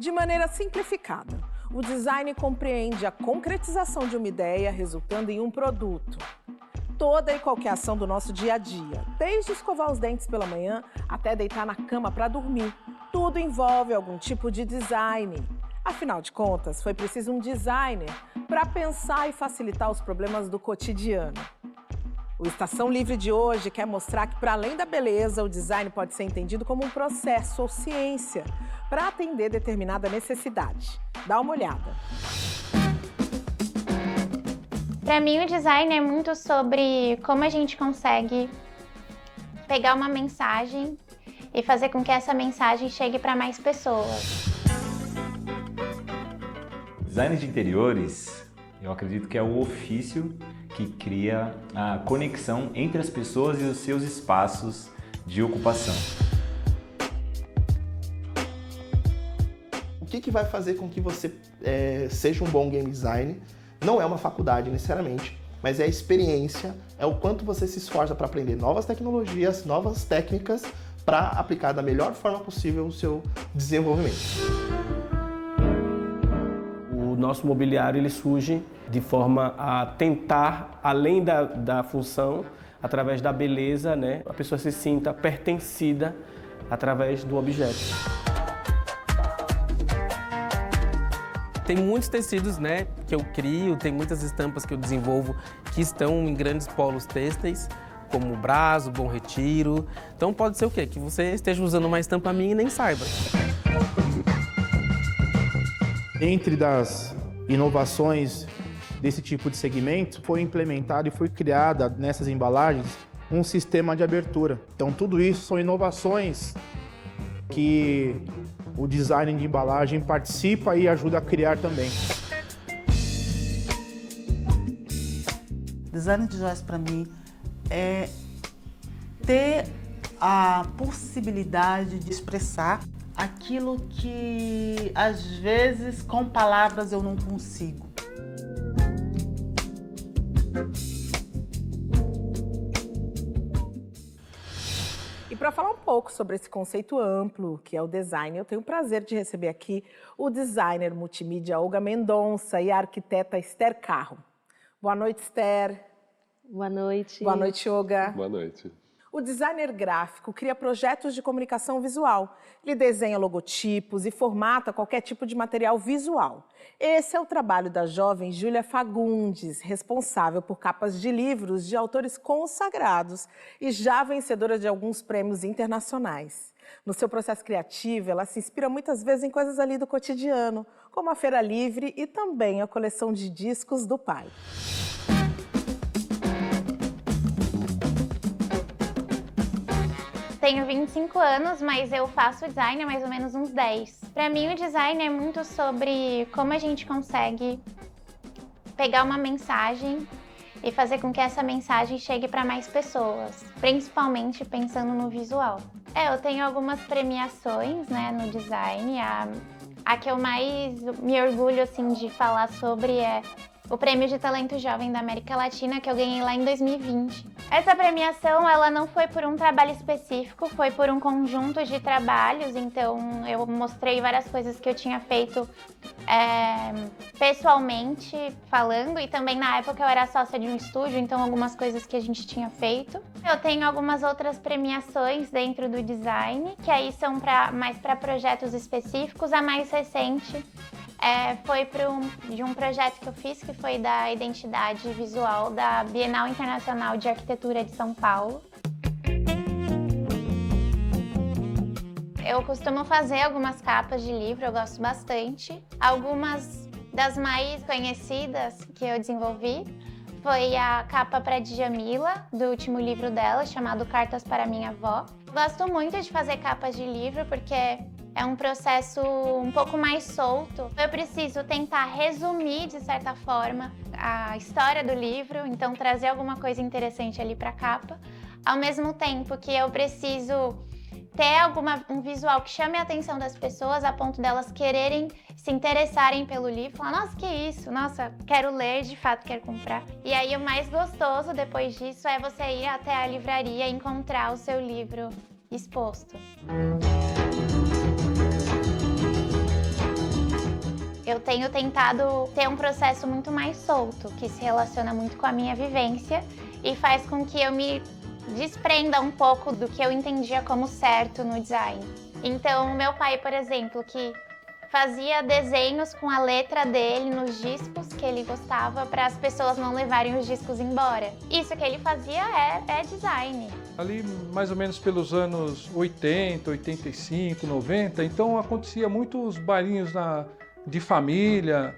De maneira simplificada, o design compreende a concretização de uma ideia resultando em um produto. Toda e qualquer ação do nosso dia a dia, desde escovar os dentes pela manhã até deitar na cama para dormir, tudo envolve algum tipo de design. Afinal de contas, foi preciso um designer para pensar e facilitar os problemas do cotidiano. O Estação Livre de hoje quer mostrar que, para além da beleza, o design pode ser entendido como um processo ou ciência para atender determinada necessidade. Dá uma olhada. Para mim, o design é muito sobre como a gente consegue pegar uma mensagem e fazer com que essa mensagem chegue para mais pessoas. Design de interiores, eu acredito que é o ofício que cria a conexão entre as pessoas e os seus espaços de ocupação. O que vai fazer com que você seja um bom game designer? Não é uma faculdade necessariamente, mas é a experiência, é o quanto você se esforça para aprender novas tecnologias, novas técnicas, para aplicar da melhor forma possível o seu desenvolvimento. O nosso mobiliário ele surge de forma a tentar, além da função, através da beleza, né, a pessoa se sinta pertencida através do objeto. Tem muitos tecidos, né, que eu crio, tem muitas estampas que eu desenvolvo que estão em grandes polos têxteis, como o Brás, Bom Retiro. Então pode ser o quê? Que você esteja usando uma estampa minha e nem saiba. Entre das inovações desse tipo de segmento, foi implementado e foi criada nessas embalagens um sistema de abertura. Então tudo isso são inovações que o design de embalagem participa e ajuda a criar também. Design de joias para mim é ter a possibilidade de expressar aquilo que às vezes com palavras eu não consigo. E para falar um pouco sobre esse conceito amplo, que é o design, eu tenho o prazer de receber aqui o designer multimídia Olga Mendonça e a arquiteta Esther Carro. Boa noite, Esther. Boa noite. Boa noite, Olga. Boa noite. O designer gráfico cria projetos de comunicação visual. Ele desenha logotipos e formata qualquer tipo de material visual. Esse é o trabalho da jovem Júlia Fagundes, responsável por capas de livros de autores consagrados e já vencedora de alguns prêmios internacionais. No seu processo criativo, ela se inspira muitas vezes em coisas ali do cotidiano, como a Feira Livre e também a coleção de discos do pai. Tenho 25 anos, mas eu faço design há mais ou menos uns 10. Para mim, o design é muito sobre como a gente consegue pegar uma mensagem e fazer com que essa mensagem chegue para mais pessoas, principalmente pensando no visual. Eu tenho algumas premiações, né, no design. A que eu mais me orgulho assim, de falar sobre é o Prêmio de Talento Jovem da América Latina, que eu ganhei lá em 2020. Essa premiação, ela não foi por um trabalho específico, foi por um conjunto de trabalhos, então eu mostrei várias coisas que eu tinha feito pessoalmente falando, e também na época eu era sócia de um estúdio, então algumas coisas que a gente tinha feito. Eu tenho algumas outras premiações dentro do design, que aí são mais para projetos específicos. A mais recente foi de um projeto que eu fiz, que foi da identidade visual da Bienal Internacional de Arquitetura de São Paulo. Eu costumo fazer algumas capas de livro, eu gosto bastante. Algumas das mais conhecidas que eu desenvolvi foi a capa para Djamila, do último livro dela, chamado Cartas para Minha Avó. Gosto muito de fazer capas de livro porque é um processo um pouco mais solto. Eu preciso tentar resumir, de certa forma, a história do livro, então trazer alguma coisa interessante ali para a capa, ao mesmo tempo que eu preciso ter um visual que chame a atenção das pessoas a ponto delas quererem se interessarem pelo livro, falar, nossa, que isso? Nossa, quero ler, de fato quero comprar. E aí o mais gostoso depois disso é você ir até a livraria e encontrar o seu livro exposto. Eu tenho tentado ter um processo muito mais solto, que se relaciona muito com a minha vivência e faz com que eu me desprenda um pouco do que eu entendia como certo no design. Então, meu pai, por exemplo, que fazia desenhos com a letra dele nos discos que ele gostava para as pessoas não levarem os discos embora. Isso que ele fazia é design. Ali mais ou menos pelos anos 80, 85, 90, então acontecia muitos bailinhos de família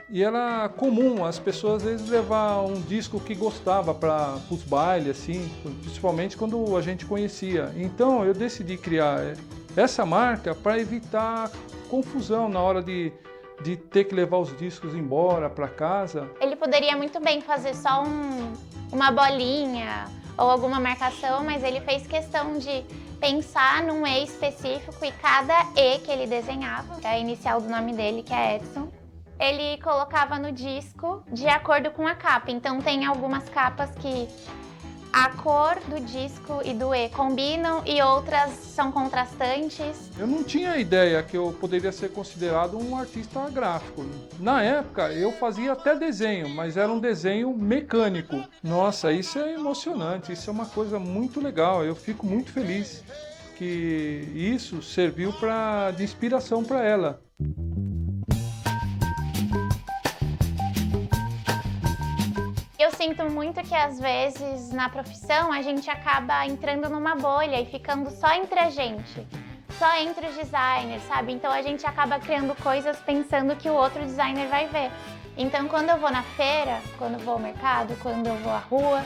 e era comum as pessoas às vezes levar um disco que gostava para os bailes, assim, principalmente quando a gente conhecia. Então eu decidi criar essa marca para evitar confusão na hora de ter que levar os discos embora para casa. Ele poderia muito bem fazer só uma bolinha ou alguma marcação, mas ele fez questão de pensar num E específico e cada E que ele desenhava, a inicial do nome dele, que é Edson, ele colocava no disco de acordo com a capa. Então tem algumas capas que a cor do disco e do E combinam e outras são contrastantes. Eu não tinha ideia que eu poderia ser considerado um artista gráfico. Na época eu fazia até desenho, mas era um desenho mecânico. Nossa, isso é emocionante, isso é uma coisa muito legal. Eu fico muito feliz que isso serviu de inspiração para ela. Eu sinto muito que às vezes na profissão a gente acaba entrando numa bolha e ficando só entre a gente, só entre os designers, sabe? Então a gente acaba criando coisas pensando que o outro designer vai ver. Então quando eu vou na feira, quando eu vou ao mercado, quando eu vou à rua,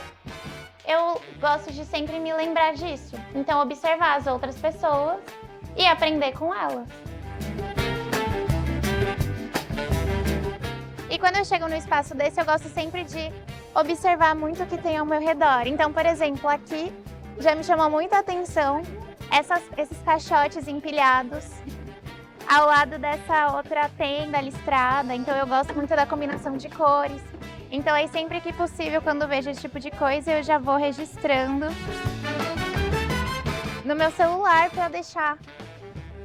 eu gosto de sempre me lembrar disso. Então observar as outras pessoas e aprender com elas. E quando eu chego no espaço desse, eu gosto sempre de observar muito o que tem ao meu redor. Então, por exemplo, aqui já me chamou muita atenção esses caixotes empilhados ao lado dessa outra tenda listrada. Então, eu gosto muito da combinação de cores. Então, aí sempre que possível, quando vejo esse tipo de coisa, eu já vou registrando no meu celular para deixar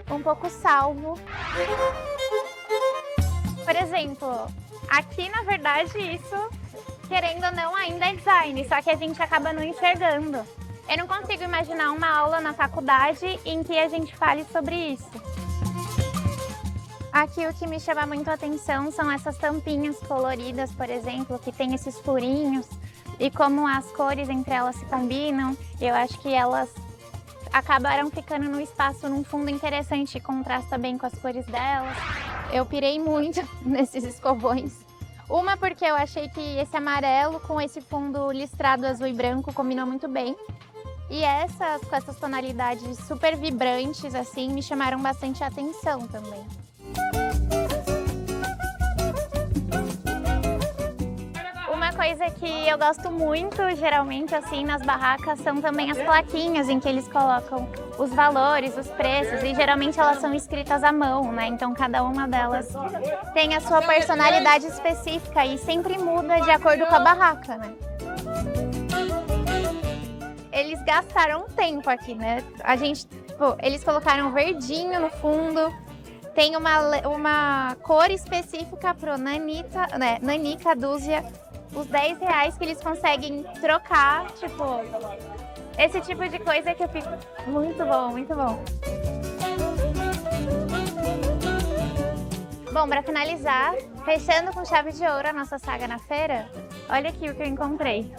um pouco salvo. Por exemplo, aqui, na verdade, isso, querendo ou não, ainda é design, só que a gente acaba não enxergando. Eu não consigo imaginar uma aula na faculdade em que a gente fale sobre isso. Aqui o que me chama muito a atenção são essas tampinhas coloridas, por exemplo, que tem esses furinhos e como as cores entre elas se combinam. Eu acho que elas acabaram ficando no espaço num fundo interessante e contrasta bem com as cores delas. Eu pirei muito nesses escovões. Uma porque eu achei que esse amarelo com esse fundo listrado azul e branco combinou muito bem. E com essas tonalidades super vibrantes assim me chamaram bastante atenção também. Uma coisa que eu gosto muito, geralmente, assim, nas barracas, são também as plaquinhas em que eles colocam os valores, os preços, e geralmente elas são escritas à mão, né? Então cada uma delas tem a sua personalidade específica e sempre muda de acordo com a barraca, né? Eles gastaram tempo aqui, né? Eles colocaram verdinho no fundo, tem uma cor específica pro Nanica dúzia, os R$10 que eles conseguem trocar, tipo, esse tipo de coisa que eu fico muito bom, muito bom. Bom, para finalizar, fechando com chave de ouro a nossa saga na feira, olha aqui o que eu encontrei.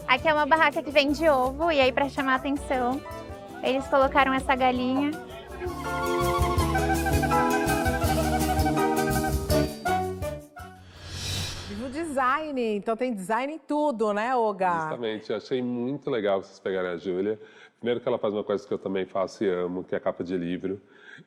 Aqui é uma barraca que vende ovo e aí para chamar a atenção, eles colocaram essa galinha. O design, então tem design em tudo, né, Olga? Justamente, eu achei muito legal vocês pegarem a Júlia. Primeiro que ela faz uma coisa que eu também faço e amo, que é a capa de livro.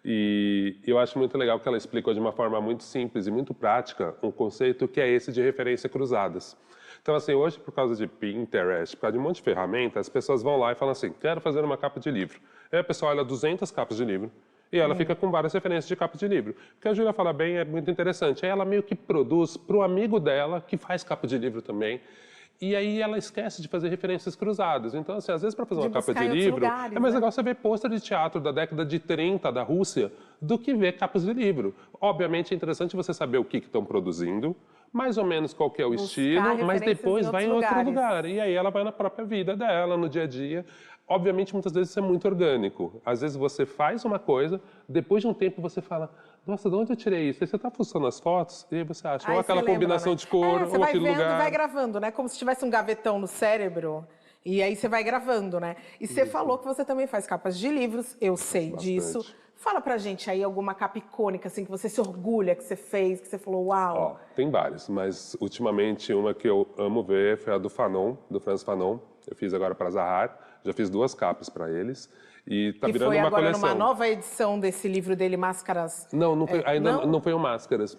E eu acho muito legal que ela explicou de uma forma muito simples e muito prática um conceito que é esse de referência cruzadas. Então, assim, hoje, por causa de Pinterest, por causa de um monte de ferramentas, as pessoas vão lá e falam assim, quero fazer uma capa de livro. Aí a pessoa olha 200 capas de livro e ela fica com várias referências de capa de livro. O que a Júlia fala bem é muito interessante. Aí ela meio que produz para o amigo dela, que faz capa de livro também. E aí ela esquece de fazer referências cruzadas. Então, assim, às vezes para fazer uma capa de buscar em outros livro, lugares, é mais né? legal você ver pôster de teatro da década de 30 da Rússia do que ver capas de livro. Obviamente é interessante você saber o que estão produzindo, mais ou menos qual que é o Buscar estilo, mas referências depois em vai em outros outro lugares. lugar. E aí ela vai na própria vida dela, no dia a dia. Obviamente, muitas vezes isso é muito orgânico. Às vezes você faz uma coisa, depois de um tempo você fala, nossa, de onde eu tirei isso? Aí você está fuçando as fotos e aí você acha Aí ou aquela você lembra, combinação né? de cor, você ou vai aquele vendo lugar. e vai gravando, né? Como se tivesse um gavetão no cérebro. E aí você vai gravando, né? E você falou que você também faz capas de livros, eu sei disso. Fala pra gente aí alguma capa icônica, assim, que você se orgulha, que você fez, que você falou, uau. Ó, tem vários, mas ultimamente uma que eu amo ver foi a do Fanon, do Frantz Fanon. Eu fiz agora para Zahar, já fiz 2 capas para eles. E tá Que virando foi uma agora coleção. numa nova edição desse livro dele, Máscaras. Não, foi, ainda não? não foi o Máscaras.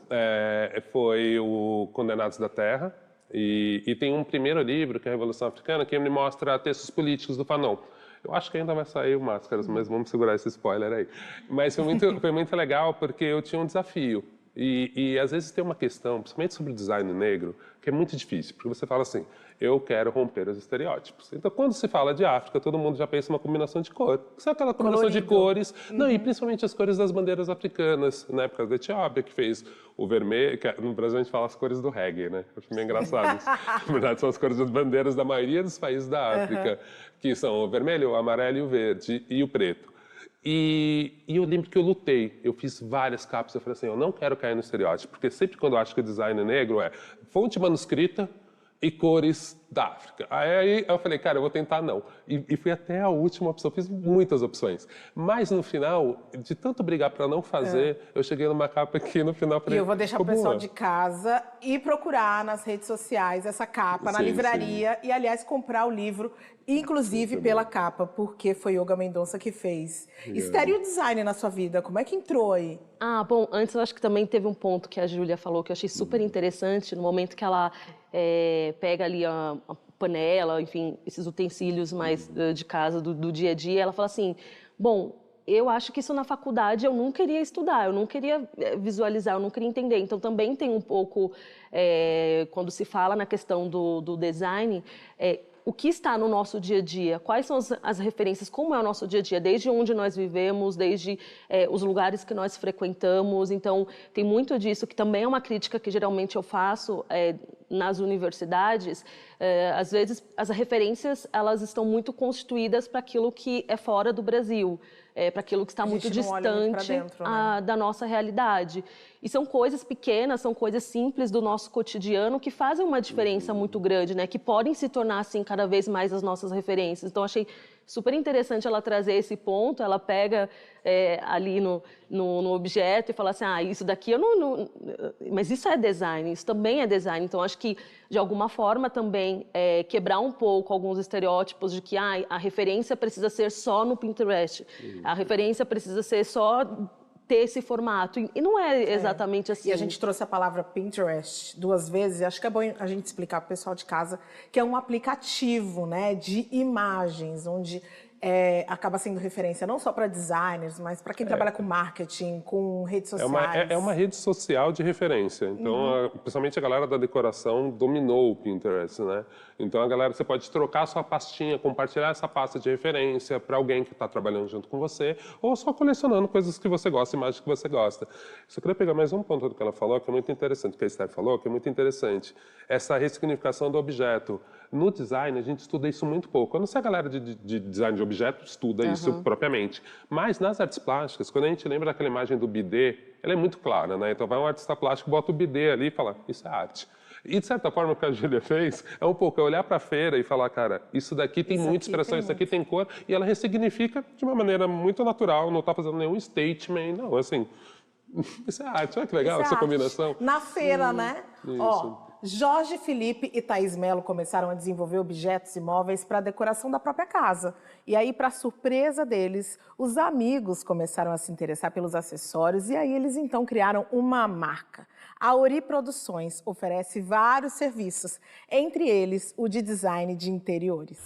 Foi o Condenados da Terra. E tem um primeiro livro, que é a Revolução Africana, que me mostra textos políticos do Fanon. Eu acho que ainda vai sair o Máscaras, mas vamos segurar esse spoiler aí. Mas foi muito legal, porque eu tinha um desafio. E às vezes tem uma questão, principalmente sobre o design negro, que é muito difícil, porque você fala assim, eu quero romper os estereótipos. Então, quando se fala de África, todo mundo já pensa uma combinação de cor. Sabe aquela combinação de cores? Não, e principalmente as cores das bandeiras africanas, na época da Etiópia, que fez o vermelho, que no Brasil a gente fala as cores do reggae, né? Eu acho meio engraçado isso. Na verdade, são as cores das bandeiras da maioria dos países da África, que são o vermelho, o amarelo e o verde, e o preto. E eu lembro que eu lutei, eu fiz várias capas, eu falei assim, eu não quero cair no estereótipo, porque sempre quando eu acho que o design negro é fonte manuscrita e cores da África. Aí eu falei, cara, eu vou tentar não. E fui até a última opção, fiz muitas opções. Mas no final, de tanto brigar para não fazer, eu cheguei numa capa que no final... E eu vou deixar o pessoal de casa ir procurar nas redes sociais essa capa, na livraria, e aliás, comprar o livro, inclusive pela capa, porque foi Olga Mendonça que fez. Estéreo design na sua vida, como é que entrou aí? Ah, bom, antes eu acho que também teve um ponto que a Júlia falou que eu achei super interessante, no momento que ela pega ali a panela, enfim, esses utensílios mais de casa, do dia a dia, ela fala assim, bom, eu acho que isso na faculdade eu não queria estudar, eu não queria visualizar, eu não queria entender. Então também tem um pouco, quando se fala na questão do design, o que está no nosso dia a dia, quais são as referências, como é o nosso dia a dia, desde onde nós vivemos, desde os lugares que nós frequentamos. Então, tem muito disso, que também é uma crítica que geralmente eu faço nas universidades. Às vezes, as referências elas estão muito constituídas para aquilo que é fora do Brasil, para aquilo que está muito distante da nossa realidade. E são coisas pequenas, são coisas simples do nosso cotidiano que fazem uma diferença muito grande, né? Que podem se tornar, assim, cada vez mais as nossas referências. Então, achei super interessante ela trazer esse ponto. Ela pega ali no objeto e fala assim, isso daqui eu não... Mas isso é design, isso também é design. Então, acho que, de alguma forma, também quebrar um pouco alguns estereótipos de que a referência precisa ser só no Pinterest, a referência precisa ser só ter esse formato. E não é exatamente assim. E a gente trouxe a palavra Pinterest 2 vezes, acho que é bom a gente explicar para o pessoal de casa que é um aplicativo, né, de imagens, onde acaba sendo referência não só para designers, mas para quem trabalha com marketing, com redes sociais. É uma rede social de referência. Então, principalmente a galera da decoração dominou o Pinterest, né? Então, a galera, você pode trocar sua pastinha, compartilhar essa pasta de referência para alguém que está trabalhando junto com você, ou só colecionando coisas que você gosta, imagens que você gosta. Só queria pegar mais um ponto do que ela falou, que é muito interessante, que a Esther falou, que é muito interessante. Essa ressignificação do objeto. No design, a gente estuda isso muito pouco. Eu não sei a galera de design de objeto estuda isso propriamente. Mas nas artes plásticas, quando a gente lembra daquela imagem do bidê, ela é muito clara, né? Então vai um artista plástico, bota o bidê ali e fala, isso é arte. E, de certa forma, o que a Júlia fez é um pouco olhar para a feira e falar, cara, isso daqui tem muita expressão, isso aqui tem cor, e ela ressignifica de uma maneira muito natural, não está fazendo nenhum statement, não, assim, isso é arte, olha que legal essa combinação. Na feira, né? Isso. Jorge Felipe e Thaís Mello começaram a desenvolver objetos e móveis para a decoração da própria casa. E aí, para surpresa deles, os amigos começaram a se interessar pelos acessórios e aí eles então criaram uma marca. A Ori Produções oferece vários serviços, entre eles o de design de interiores.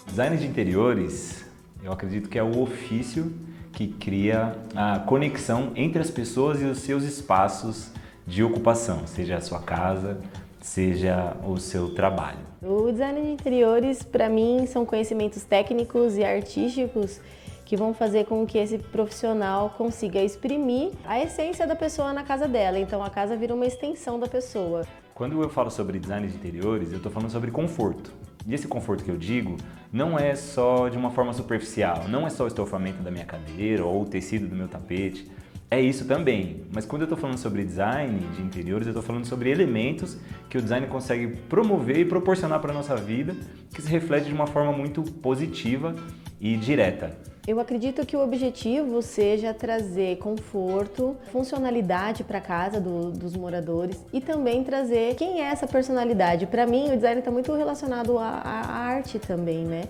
Design de interiores Eu acredito que é o ofício que cria a conexão entre as pessoas e os seus espaços de ocupação, seja a sua casa, seja o seu trabalho. O design de interiores, para mim, são conhecimentos técnicos e artísticos que vão fazer com que esse profissional consiga exprimir a essência da pessoa na casa dela. Então a casa vira uma extensão da pessoa. Quando eu falo sobre design de interiores, eu estou falando sobre conforto. E esse conforto que eu digo não é só de uma forma superficial, não é só o estofamento da minha cadeira ou o tecido do meu tapete. É isso também, mas quando eu estou falando sobre design de interiores, eu estou falando sobre elementos que o design consegue promover e proporcionar para a nossa vida, que se reflete de uma forma muito positiva e direta. Eu acredito que o objetivo seja trazer conforto, funcionalidade para a casa dos moradores e também trazer quem é essa personalidade. Para mim, o design está muito relacionado à arte também, né?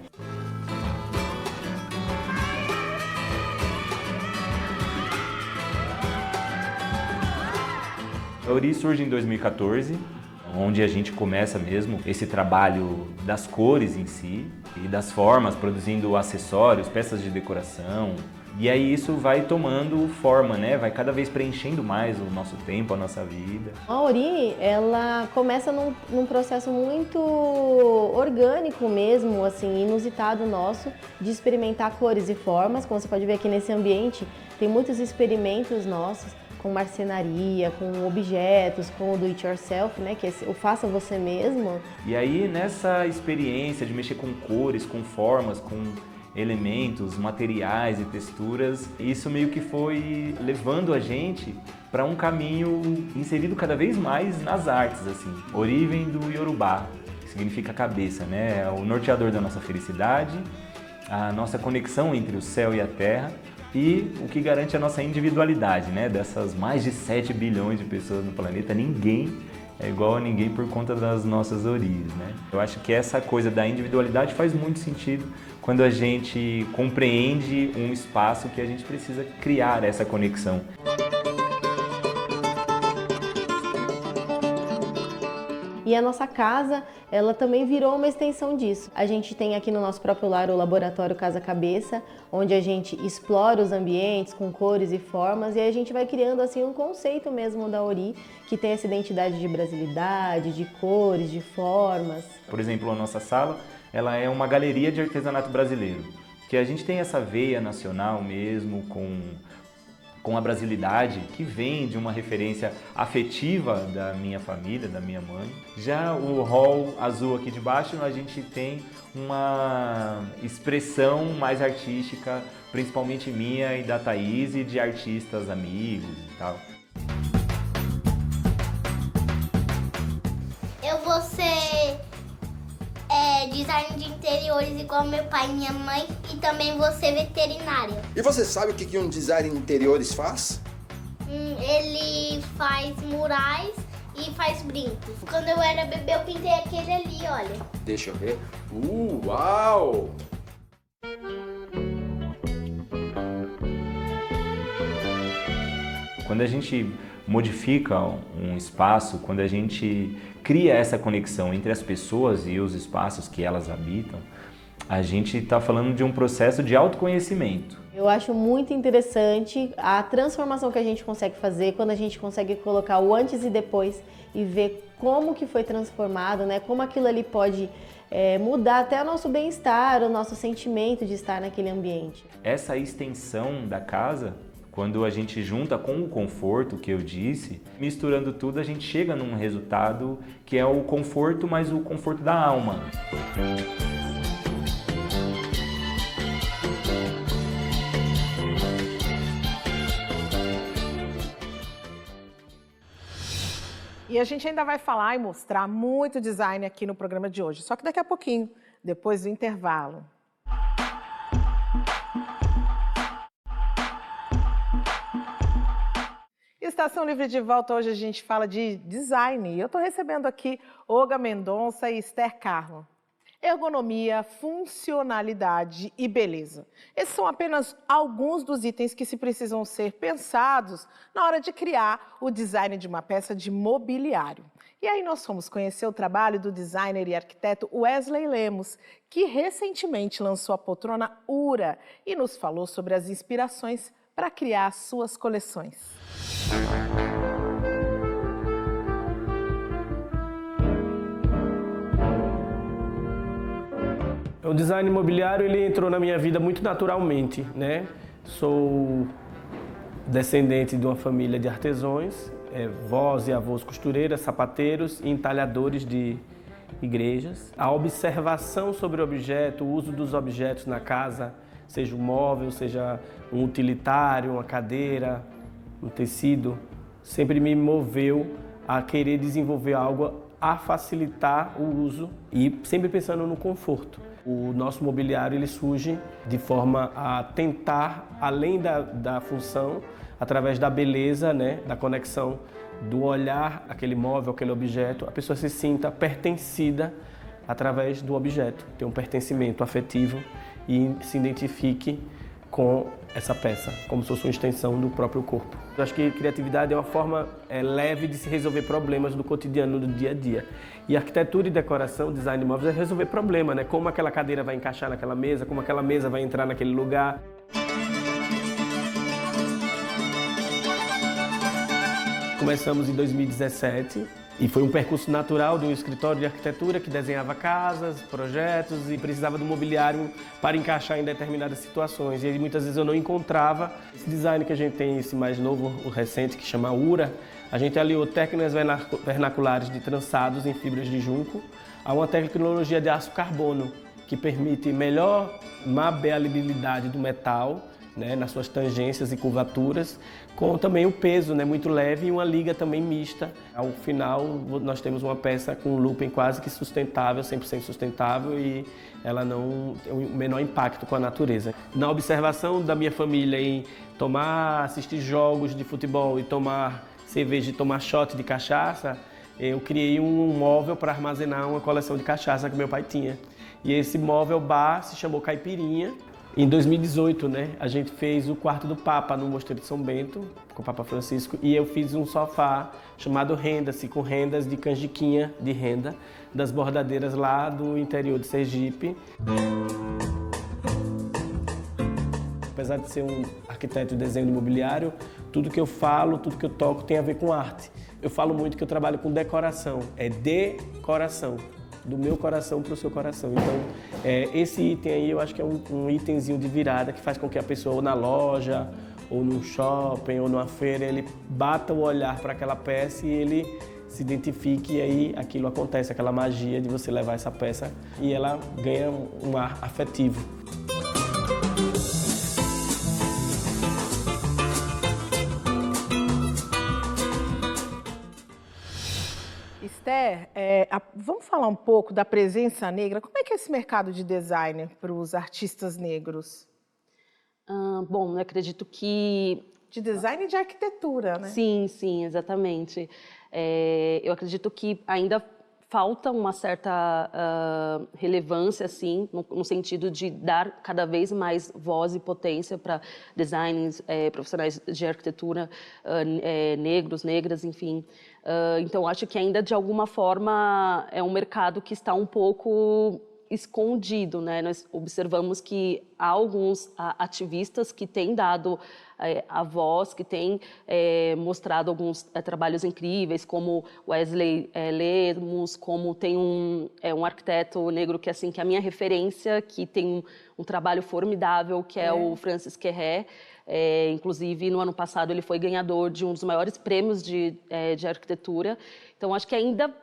A Ori surge em 2014, onde a gente começa mesmo esse trabalho das cores em si e das formas, produzindo acessórios, peças de decoração. E aí isso vai tomando forma, né? Vai cada vez preenchendo mais o nosso tempo, a nossa vida. A Ori, ela começa num processo muito orgânico mesmo, assim, inusitado nosso, de experimentar cores e formas. Como você pode ver aqui nesse ambiente, tem muitos experimentos nossos, com marcenaria, com objetos, com o do it yourself, né, que é o faça você mesmo. E aí nessa experiência de mexer com cores, com formas, com elementos, materiais e texturas, isso meio que foi levando a gente para um caminho inserido cada vez mais nas artes, assim. Ori vem do Yorubá, que significa cabeça, né, é o norteador da nossa felicidade, a nossa conexão entre o céu e a terra, e o que garante a nossa individualidade, né? Dessas mais de 7 bilhões de pessoas no planeta, ninguém é igual a ninguém por conta das nossas origens, né? Eu acho que essa coisa da individualidade faz muito sentido quando a gente compreende um espaço que a gente precisa criar essa conexão. E a nossa casa, ela também virou uma extensão disso. A gente tem aqui no nosso próprio lar o Laboratório Casa Cabeça, onde a gente explora os ambientes com cores e formas e aí a gente vai criando assim um conceito mesmo da Ori, que tem essa identidade de brasilidade, de cores, de formas. Por exemplo, a nossa sala, ela é uma galeria de artesanato brasileiro, que a gente tem essa veia nacional mesmo, com a brasilidade, que vem de uma referência afetiva da minha família, da minha mãe. Já o hall azul aqui de baixo, a gente tem uma expressão mais artística, principalmente minha e da Thaís e de artistas amigos e tal. Eu vou ser design de interiores igual meu pai e minha mãe e também vou ser veterinária. E você sabe o que um design de interiores faz? Ele faz murais e faz brincos. Quando eu era bebê eu pintei aquele ali, olha. Deixa eu ver. Uau! Quando a gente modifica um espaço, quando a gente cria essa conexão entre as pessoas e os espaços que elas habitam, a gente está falando de um processo de autoconhecimento. Eu acho muito interessante a transformação que a gente consegue fazer quando a gente consegue colocar o antes e depois e ver como que foi transformado, né? Como aquilo ali pode mudar até o nosso bem-estar, o nosso sentimento de estar naquele ambiente. Essa extensão da casa, quando a gente junta com o conforto que eu disse, misturando tudo, a gente chega num resultado que é o conforto, mas o conforto da alma. E a gente ainda vai falar e mostrar muito design aqui no programa de hoje, só que daqui a pouquinho, depois do intervalo. Estação Livre de volta, hoje a gente fala de design. Eu estou recebendo aqui Olga Mendonça e Esther Carlo. ergonomia, funcionalidade e beleza. Esses são apenas alguns dos itens que se precisam ser pensados na hora de criar o design de uma peça de mobiliário. E aí nós fomos conhecer o trabalho do designer e arquiteto Wesley Lemos, que recentemente lançou a poltrona Ura e nos falou sobre as inspirações para criar suas coleções. O design imobiliário ele entrou na minha vida muito naturalmente, né? Sou descendente de uma família de artesãos, vós e avós costureiras, sapateiros e entalhadores de igrejas. A observação sobre o objeto, o uso dos objetos na casa, seja um móvel, seja um utilitário, uma cadeira, um tecido, sempre me moveu a querer desenvolver algo a facilitar o uso e sempre pensando no conforto. O nosso mobiliário ele surge de forma a tentar, além da função, através da beleza, né, da conexão, do olhar aquele móvel, aquele objeto, a pessoa se sinta pertencida através do objeto, ter um pertencimento afetivo e se identifique com essa peça, como se fosse uma extensão do próprio corpo. Eu acho que criatividade é uma forma leve de se resolver problemas do cotidiano, do dia a dia. E arquitetura e decoração, design de móveis é resolver problema, né? Como aquela cadeira vai encaixar naquela mesa, como aquela mesa vai entrar naquele lugar. Começamos em 2017 e foi um percurso natural de um escritório de arquitetura que desenhava casas, projetos e precisava do mobiliário para encaixar em determinadas situações. E aí, muitas vezes eu não encontrava. Esse design que a gente tem, esse mais novo, o recente, que chama Ura, a gente aliou técnicas vernaculares de trançados em fibras de junco a uma tecnologia de aço carbono, que permite melhor maleabilidade do metal, né, nas suas tangências e curvaturas, com também o peso, né, muito leve e uma liga também mista. Ao final, nós temos uma peça com looping quase que sustentável, 100% sustentável, e ela não tem o menor impacto com a natureza. Na observação da minha família em assistir jogos de futebol e tomar cerveja e tomar shot de cachaça, eu criei um móvel para armazenar uma coleção de cachaça que meu pai tinha. E esse móvel bar se chamou Caipirinha. Em 2018, né, a gente fez o quarto do Papa no Mosteiro de São Bento, com o Papa Francisco, e eu fiz um sofá chamado Renda-se, com rendas de canjiquinha de renda, das bordadeiras lá do interior de Sergipe. Apesar de ser um arquiteto de desenho de mobiliário, tudo que eu falo, tudo que eu toco tem a ver com arte. Eu falo muito que eu trabalho com decoração, é decoração. Do meu coração para o seu coração. Então, esse item aí eu acho que é um itemzinho de virada que faz com que a pessoa, ou na loja, ou no shopping, ou numa feira, ele bata o olhar para aquela peça e ele se identifique, e aí aquilo acontece, aquela magia de você levar essa peça e ela ganha um ar afetivo. Esther, vamos falar um pouco da presença negra. Como é que é esse mercado de design para os artistas negros? Bom, eu acredito que... De design e de arquitetura, né? Sim, sim, exatamente. Eu acredito que ainda falta uma certa relevância, assim, no sentido de dar cada vez mais voz e potência para designers, profissionais de arquitetura negros, negras, enfim. Então, acho que ainda, de alguma forma, é um mercado que está um pouco escondido, né? Nós observamos que há alguns ativistas que têm dado a voz, que têm mostrado alguns trabalhos incríveis, como Wesley Lemos, como tem um arquiteto negro que, assim, que é a minha referência, que tem um trabalho formidável, que é o Francis Querré. Inclusive, no ano passado, ele foi ganhador de um dos maiores prêmios de arquitetura. Então, acho que ainda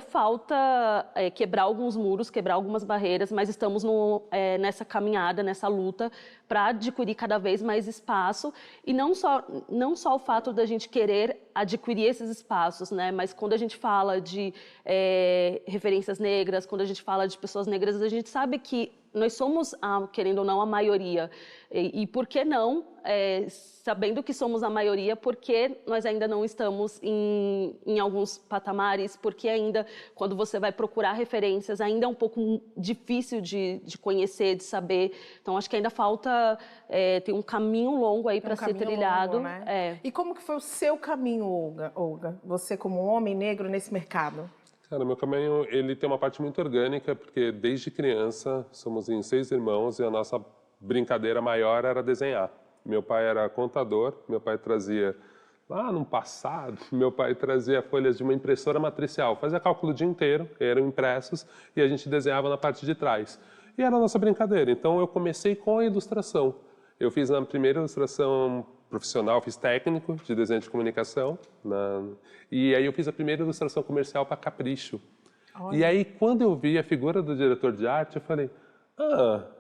falta quebrar alguns muros, quebrar algumas barreiras, mas estamos nessa caminhada, nessa luta para adquirir cada vez mais espaço. E não só o fato da gente querer adquirir esses espaços, né? Mas quando a gente fala de referências negras, quando a gente fala de pessoas negras, a gente sabe que nós somos, querendo ou não, a maioria. E por que não, sabendo que somos a maioria, por que nós ainda não estamos em alguns patamares? Porque ainda, quando você vai procurar referências, ainda é um pouco difícil de conhecer, de saber. Então, acho que ainda falta, tem um caminho longo aí para ser trilhado. Longo, né? E como que foi o seu caminho, Olga? Você como um homem negro nesse mercado? Cara, meu caminho, ele tem uma parte muito orgânica, porque desde criança somos em 6 irmãos e a nossa brincadeira maior era desenhar. Meu pai era contador, meu pai trazia, lá no passado, meu pai trazia folhas de uma impressora matricial, fazia cálculo o dia inteiro, eram impressos e a gente desenhava na parte de trás. E era a nossa brincadeira, então eu comecei com a ilustração. Eu fiz a primeira ilustração profissional, fiz técnico de desenho de comunicação, e aí eu fiz a primeira ilustração comercial para Capricho. Olha. E aí, quando eu vi a figura do diretor de arte, eu falei,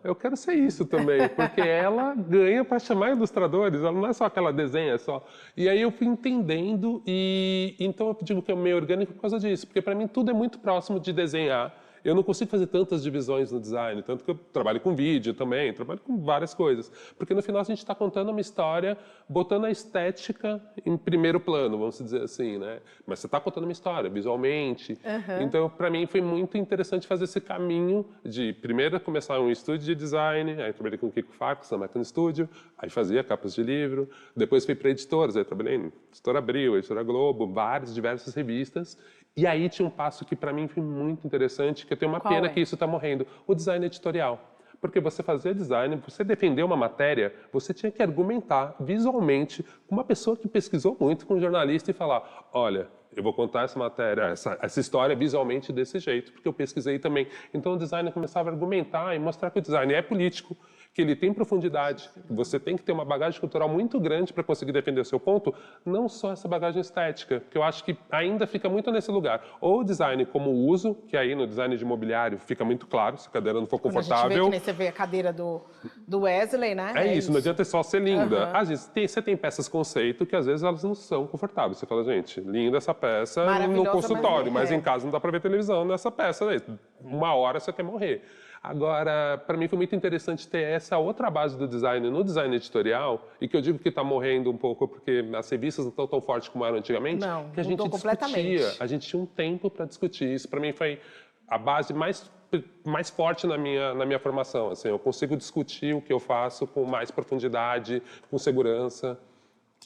eu quero ser isso também, porque ela ganha para chamar ilustradores, ela não é só aquela desenha só. E aí eu fui entendendo, e então eu digo que é meio orgânico por causa disso, porque para mim tudo é muito próximo de desenhar. Eu não consigo fazer tantas divisões no design, tanto que eu trabalho com vídeo também, trabalho com várias coisas. Porque no final a gente está contando uma história, botando a estética em primeiro plano, vamos dizer assim, né? Mas você está contando uma história, visualmente. Uhum. Então, para mim, foi muito interessante fazer esse caminho de, primeiro, começar um estúdio de design, aí trabalhei com o Kiko Farkas na Mecano Studio, aí fazia capas de livro, depois fui para editoras, aí trabalhei em Editora Abril, Editora Globo, diversas revistas. E aí tinha um passo que para mim foi muito interessante, que eu tenho uma pena que isso está morrendo, o design editorial. Porque você fazia design, você defender uma matéria, você tinha que argumentar visualmente com uma pessoa que pesquisou muito, com um jornalista, e falar, olha, eu vou contar essa matéria, essa história visualmente desse jeito, porque eu pesquisei também. Então o designer começava a argumentar e mostrar que o design é político, que ele tem profundidade, você tem que ter uma bagagem cultural muito grande para conseguir defender o seu ponto, não só essa bagagem estética, que eu acho que ainda fica muito nesse lugar. Ou o design como uso, que aí no design de imobiliário fica muito claro, se a cadeira não for confortável. A gente vê que nem você vê a cadeira do Wesley, né? É isso, não adianta só ser linda. Às vezes você tem peças conceito que às vezes elas não são confortáveis. Você fala, gente, linda essa peça no consultório, mas em casa não dá para ver televisão nessa peça. Né? Uma hora você quer morrer. Agora, para mim foi muito interessante ter essa outra base do design no design editorial, e que eu digo que está morrendo um pouco porque as revistas não estão tão fortes como eram antigamente, não, que a gente discutia, a gente tinha um tempo para discutir. Isso para mim foi a base mais forte na minha formação. Assim, eu consigo discutir o que eu faço com mais profundidade, com segurança.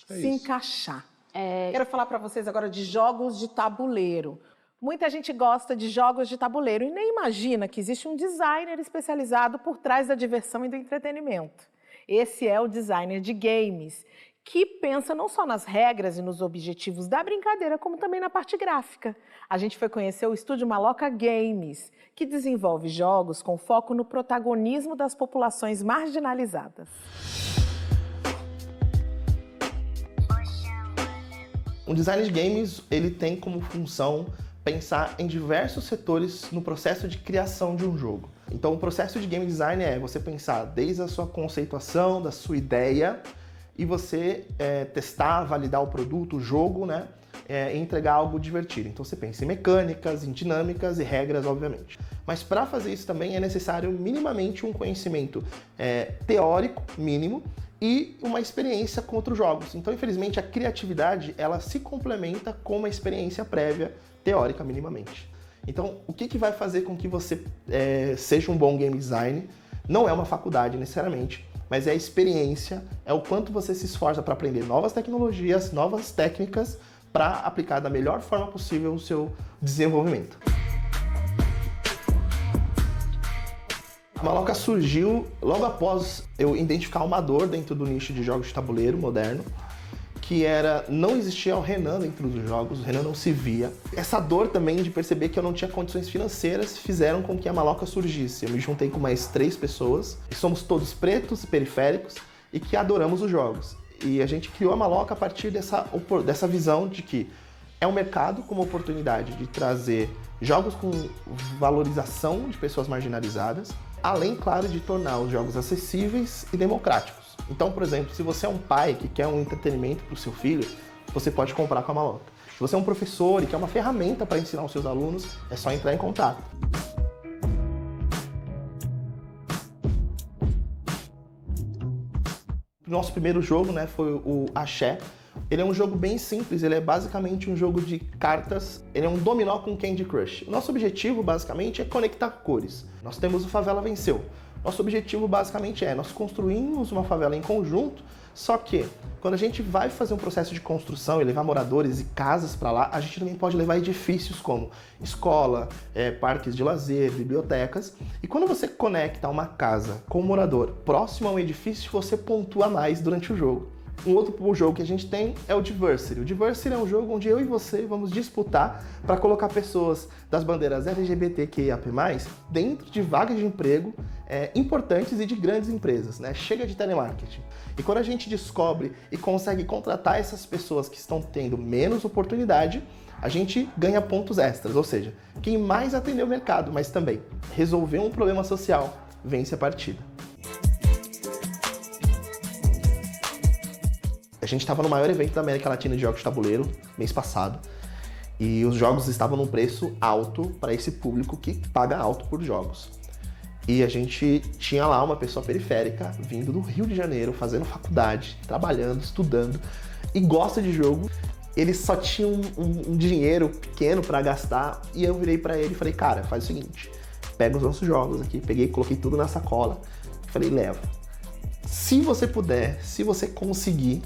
Se encaixar. Quero falar para vocês agora de jogos de tabuleiro. Muita gente gosta de jogos de tabuleiro e nem imagina que existe um designer especializado por trás da diversão e do entretenimento. Esse é o designer de games, que pensa não só nas regras e nos objetivos da brincadeira, como também na parte gráfica. A gente foi conhecer o estúdio Maloca Games, que desenvolve jogos com foco no protagonismo das populações marginalizadas. O design de games, ele tem como função pensar em diversos setores no processo de criação de um jogo. Então, o processo de game design é você pensar desde a sua conceituação, da sua ideia, e você testar, validar o produto, o jogo, né? E entregar algo divertido. Então, você pensa em mecânicas, em dinâmicas e regras, obviamente. Mas para fazer isso também é necessário minimamente um conhecimento teórico mínimo e uma experiência com outros jogos. Então, infelizmente, a criatividade ela se complementa com uma experiência prévia teórica minimamente. Então, o que vai fazer com que você seja um bom game design? Não é uma faculdade necessariamente, mas é a experiência, é o quanto você se esforça para aprender novas tecnologias, novas técnicas para aplicar da melhor forma possível o seu desenvolvimento. A Maloca surgiu logo após eu identificar uma dor dentro do nicho de jogos de tabuleiro moderno, que era, não existia o Renan dentro dos jogos, o Renan não se via. Essa dor também de perceber que eu não tinha condições financeiras fizeram com que a Maloca surgisse. Eu me juntei com mais 3 pessoas, e somos todos pretos, periféricos, e que adoramos os jogos. E a gente criou a Maloca a partir dessa visão de que é um mercado com uma oportunidade de trazer jogos com valorização de pessoas marginalizadas, além, claro, de tornar os jogos acessíveis e democráticos. Então, por exemplo, se você é um pai que quer um entretenimento para o seu filho, você pode comprar com a Malota. Se você é um professor e quer uma ferramenta para ensinar os seus alunos, é só entrar em contato. Nosso primeiro jogo, né, foi o Axé. Ele é um jogo bem simples, ele é basicamente um jogo de cartas, ele é um dominó com Candy Crush. O nosso objetivo, basicamente, é conectar cores. Nós temos o Favela Venceu. Nosso objetivo, basicamente, nós construímos uma favela em conjunto, só que quando a gente vai fazer um processo de construção e levar moradores e casas para lá, a gente também pode levar edifícios como escola, parques de lazer, bibliotecas. E quando você conecta uma casa com um morador próximo a um edifício, você pontua mais durante o jogo. Um outro jogo que a gente tem é o Diversity. O Diversity é um jogo onde eu e você vamos disputar para colocar pessoas das bandeiras LGBTQIAP+, dentro de vagas de emprego importantes e de grandes empresas, né? Chega de telemarketing. E quando a gente descobre e consegue contratar essas pessoas que estão tendo menos oportunidade, a gente ganha pontos extras, ou seja, quem mais atendeu o mercado, mas também resolveu um problema social, vence a partida. A gente estava no maior evento da América Latina de jogos de tabuleiro, mês passado, e os jogos estavam num preço alto para esse público que paga alto por jogos. E a gente tinha lá uma pessoa periférica, vindo do Rio de Janeiro, fazendo faculdade, trabalhando, estudando, e gosta de jogo. Ele só tinha um dinheiro pequeno para gastar, e eu virei para ele e falei, cara, faz o seguinte, pega os nossos jogos aqui, peguei, coloquei tudo na sacola, falei, leva. Se você puder, se você conseguir,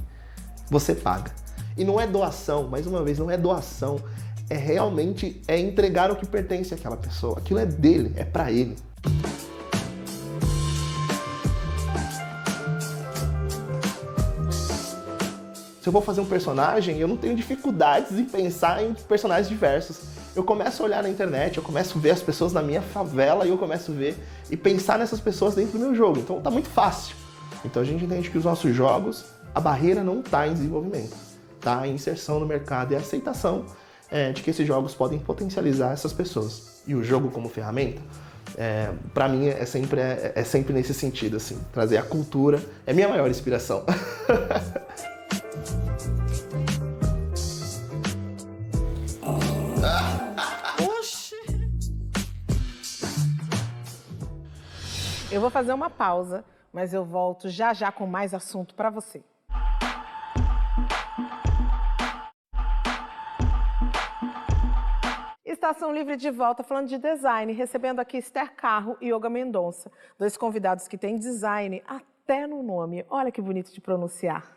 você paga. E não é doação, mais uma vez, não é doação, é realmente entregar o que pertence àquela pessoa. Aquilo é dele, é pra ele. Se eu vou fazer um personagem, eu não tenho dificuldades em pensar em personagens diversos. Eu começo a olhar na internet, eu começo a ver as pessoas na minha favela e eu começo a ver e pensar nessas pessoas dentro do meu jogo. Então tá muito fácil. Então a gente entende que os nossos jogos, a barreira não está em desenvolvimento, está em inserção no mercado e a aceitação de que esses jogos podem potencializar essas pessoas. E o jogo como ferramenta, para mim, é sempre nesse sentido, assim, trazer a cultura é minha maior inspiração. Eu vou fazer uma pausa, mas eu volto já já com mais assunto para você. Estação Livre de volta, falando de design, recebendo aqui Esther Carro e Yoga Mendonça, dois convidados que têm design até no nome. Olha que bonito de pronunciar.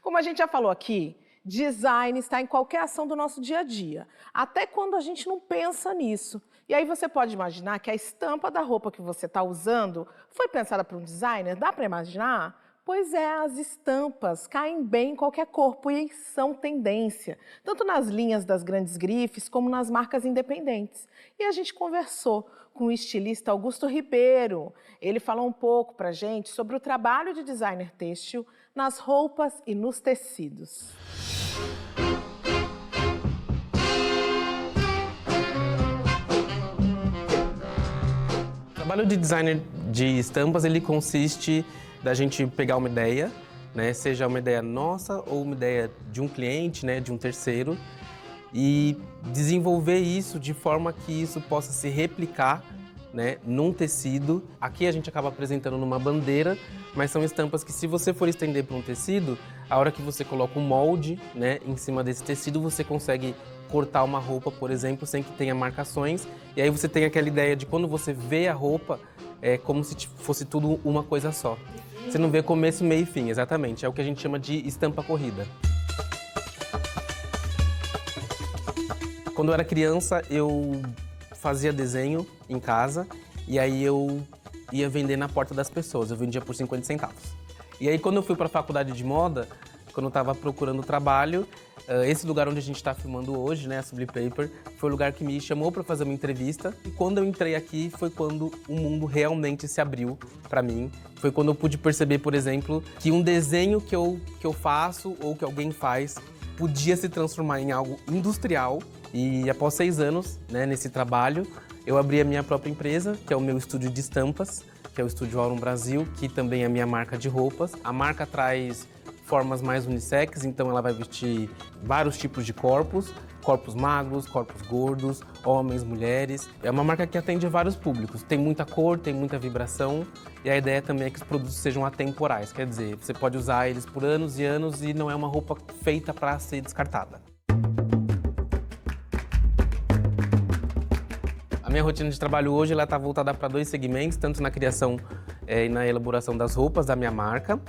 Como a gente já falou aqui, design está em qualquer ação do nosso dia a dia, até quando a gente não pensa nisso. E aí você pode imaginar que a estampa da roupa que você está usando foi pensada por um designer? Dá para imaginar? Pois é, as estampas caem bem em qualquer corpo e são tendência, tanto nas linhas das grandes grifes como nas marcas independentes. E a gente conversou com o estilista Augusto Ribeiro. Ele falou um pouco para a gente sobre o trabalho de designer têxtil nas roupas e nos tecidos. O trabalho de designer de estampas, ele consiste da gente pegar uma ideia, né, seja uma ideia nossa ou uma ideia de um cliente, né, de um terceiro, e desenvolver isso de forma que isso possa se replicar, né, num tecido. Aqui a gente acaba apresentando numa bandeira, mas são estampas que, se você for estender para um tecido, a hora que você coloca um molde, né, em cima desse tecido, você consegue cortar uma roupa, por exemplo, sem que tenha marcações, e aí você tem aquela ideia de quando você vê a roupa, é como se fosse tudo uma coisa só. Você não vê começo, meio e fim, exatamente. É o que a gente chama de estampa corrida. Quando eu era criança, eu fazia desenho em casa e aí eu ia vender na porta das pessoas. Eu vendia por 50 centavos. E aí, quando eu fui para a faculdade de moda, quando eu estava procurando trabalho, esse lugar onde a gente está filmando hoje, né, a Subli Paper, foi o lugar que me chamou para fazer uma entrevista. E quando eu entrei aqui, foi quando o mundo realmente se abriu para mim. Foi quando eu pude perceber, por exemplo, que um desenho que eu faço ou que alguém faz podia se transformar em algo industrial. E após 6 anos, né, nesse trabalho, eu abri a minha própria empresa, que é o meu estúdio de estampas, que é o Estúdio Aurum Brasil, que também é a minha marca de roupas. A marca traz formas mais unissex, então ela vai vestir vários tipos de corpos magros, corpos gordos, homens, mulheres. É uma marca que atende vários públicos, tem muita cor, tem muita vibração e a ideia também é que os produtos sejam atemporais, quer dizer, você pode usar eles por anos e anos e não é uma roupa feita para ser descartada. A minha rotina de trabalho hoje está voltada para 2 segmentos, tanto na criação e na elaboração das roupas da minha marca,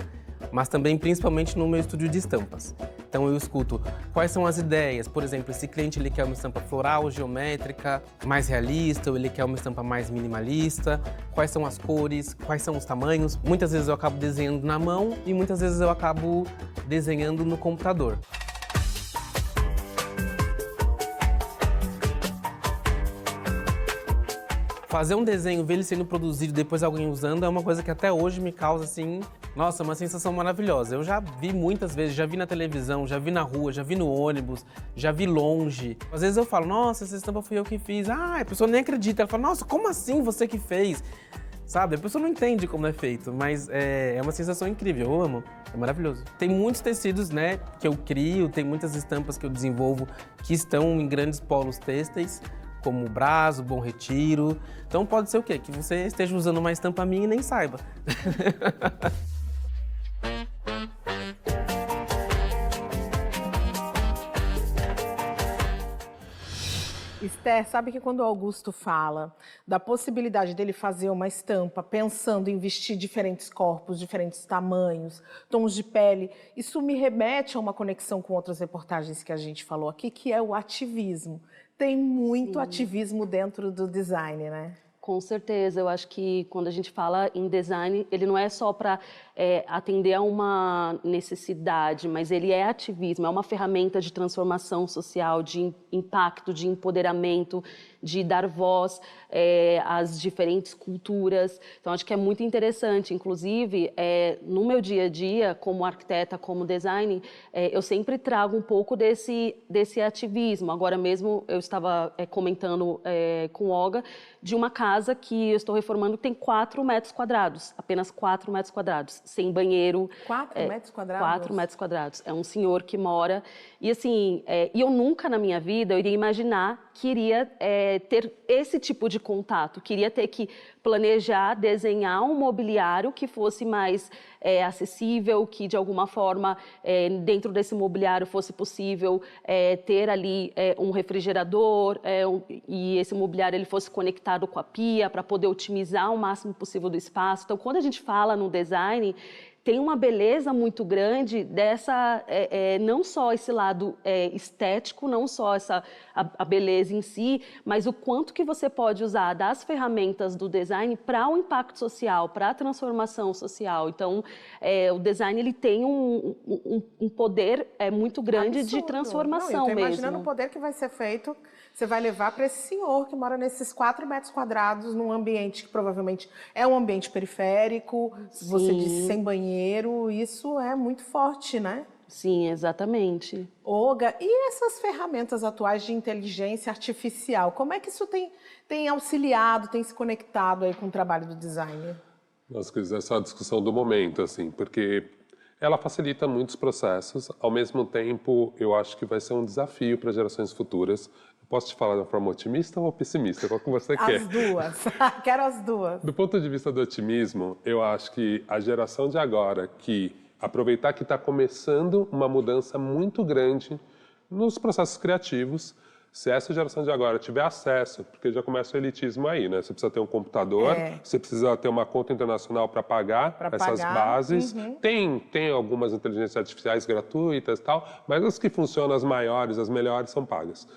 mas também principalmente no meu estúdio de estampas. Então eu escuto quais são as ideias, por exemplo, esse cliente ele quer uma estampa floral, geométrica, mais realista, ou ele quer uma estampa mais minimalista, quais são as cores, quais são os tamanhos. Muitas vezes eu acabo desenhando na mão e muitas vezes eu acabo desenhando no computador. Fazer um desenho, ver ele sendo produzido, depois alguém usando, é uma coisa que até hoje me causa, assim, nossa, uma sensação maravilhosa. Eu já vi muitas vezes, já vi na televisão, já vi na rua, já vi no ônibus, já vi longe. Às vezes eu falo, nossa, essa estampa fui eu que fiz. Ah, a pessoa nem acredita. Ela fala, nossa, como assim você que fez? Sabe, a pessoa não entende como é feito, mas é uma sensação incrível, eu amo, é maravilhoso. Tem muitos tecidos, né, que eu crio, tem muitas estampas que eu desenvolvo que estão em grandes polos têxteis, como o Brás, o Bom Retiro. Então pode ser o quê? Que você esteja usando uma estampa minha e nem saiba. Esther, sabe que quando o Augusto fala da possibilidade dele fazer uma estampa pensando em vestir diferentes corpos, diferentes tamanhos, tons de pele, isso me remete a uma conexão com outras reportagens que a gente falou aqui, que é o ativismo. Tem muito ativismo dentro do design, né? Com certeza, eu acho que quando a gente fala em design, ele não é só para atender a uma necessidade, mas ele é ativismo, é uma ferramenta de transformação social, de impacto, de empoderamento, de dar voz às diferentes culturas. Então, acho que é muito interessante. Inclusive, no meu dia a dia, como arquiteta, como designer, eu sempre trago um pouco desse ativismo. Agora mesmo, eu estava comentando com o Olga de uma casa que eu estou reformando que tem 4 metros quadrados, apenas 4 metros quadrados, sem banheiro. 4 metros quadrados? 4 metros quadrados. É um senhor que mora. E assim, e eu nunca na minha vida eu iria imaginar que iria ter esse tipo de contato, queria ter que planejar, desenhar um mobiliário que fosse mais acessível, que de alguma forma dentro desse mobiliário fosse possível ter ali um refrigerador e esse mobiliário ele fosse conectado com a pia para poder otimizar o máximo possível do espaço. Então, quando a gente fala no design, tem uma beleza muito grande dessa, não só esse lado estético, não só a beleza em si, mas o quanto que você pode usar das ferramentas do design para o impacto social, para a transformação social. Então, o design ele tem um poder muito grande de transformação mesmo. Imaginando o poder que vai ser feito, você vai levar para esse senhor que mora nesses 4 metros quadrados, num ambiente que provavelmente é um ambiente periférico, você disse sem banheiro, isso é muito forte, né? Sim, exatamente. Olga, e essas ferramentas atuais de inteligência artificial, como é que isso tem auxiliado, tem se conectado aí com o trabalho do designer? Nossa, Cris, essa é a discussão do momento, assim, porque ela facilita muitos processos, ao mesmo tempo eu acho que vai ser um desafio para gerações futuras. Posso te falar de uma forma otimista ou pessimista? Qual que você quer? As duas. Quero as duas. Do ponto de vista do otimismo, eu acho que a geração de agora, que aproveitar que está começando uma mudança muito grande nos processos criativos, se essa geração de agora tiver acesso, porque já começa o elitismo aí, né? Você precisa ter um computador, você precisa ter uma conta internacional para pagar essas bases. Tem algumas inteligências artificiais gratuitas e tal, mas as que funcionam, as maiores, as melhores, são pagas.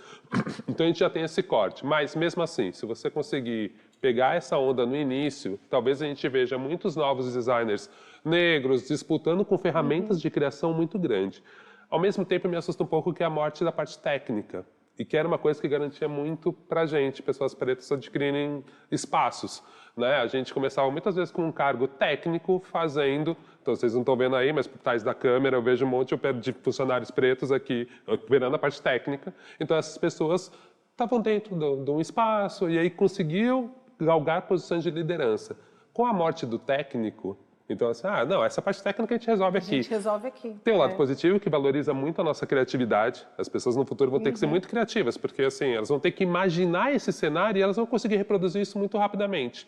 Então a gente já tem esse corte. Mas mesmo assim, se você conseguir pegar essa onda no início, talvez a gente veja muitos novos designers negros disputando com ferramentas de criação muito grande. Ao mesmo tempo, me assusta um pouco que é a morte da parte técnica. E que era uma coisa que garantia muito pra gente, pessoas pretas adquirirem espaços, né? A gente começava muitas vezes com um cargo técnico fazendo, então vocês não estão vendo aí, mas por trás da câmera eu vejo um monte de funcionários pretos aqui, operando a parte técnica. Então essas pessoas estavam dentro de um espaço e aí conseguiam galgar posições de liderança. Com a morte do técnico, Então, assim, não, essa parte técnica a gente resolve aqui. A gente resolve aqui. Tem um lado positivo que valoriza muito a nossa criatividade. As pessoas no futuro vão ter que ser muito criativas, porque assim, elas vão ter que imaginar esse cenário e elas vão conseguir reproduzir isso muito rapidamente.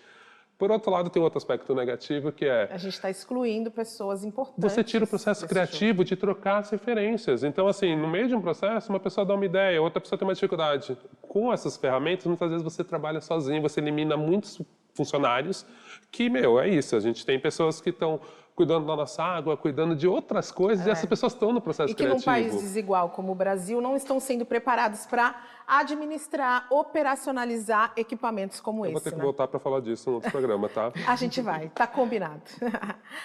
Por outro lado, tem outro aspecto negativo que é... A gente está excluindo pessoas importantes. Você tira o processo criativo de trocar as referências. Então, assim, no meio de um processo, uma pessoa dá uma ideia, outra pessoa tem uma dificuldade. Com essas ferramentas, muitas vezes você trabalha sozinho, você elimina muitos funcionários que, é isso. A gente tem pessoas que estão cuidando da nossa água, cuidando de outras coisas, e essas pessoas estão no processo criativo. E que num país desigual como o Brasil, não estão sendo preparados para administrar, operacionalizar equipamentos como esse. Eu vou ter que voltar para falar disso no outro programa, tá? A gente vai, tá combinado.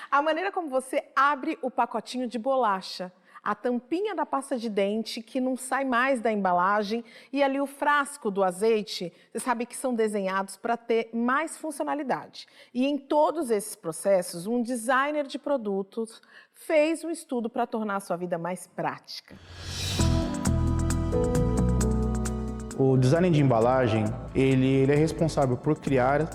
A maneira como você abre o pacotinho de bolacha, a tampinha da pasta de dente que não sai mais da embalagem e ali o frasco do azeite, você sabe que são desenhados para ter mais funcionalidade. E em todos esses processos, um designer de produtos fez um estudo para tornar a sua vida mais prática. O design de embalagem, ele é responsável por criar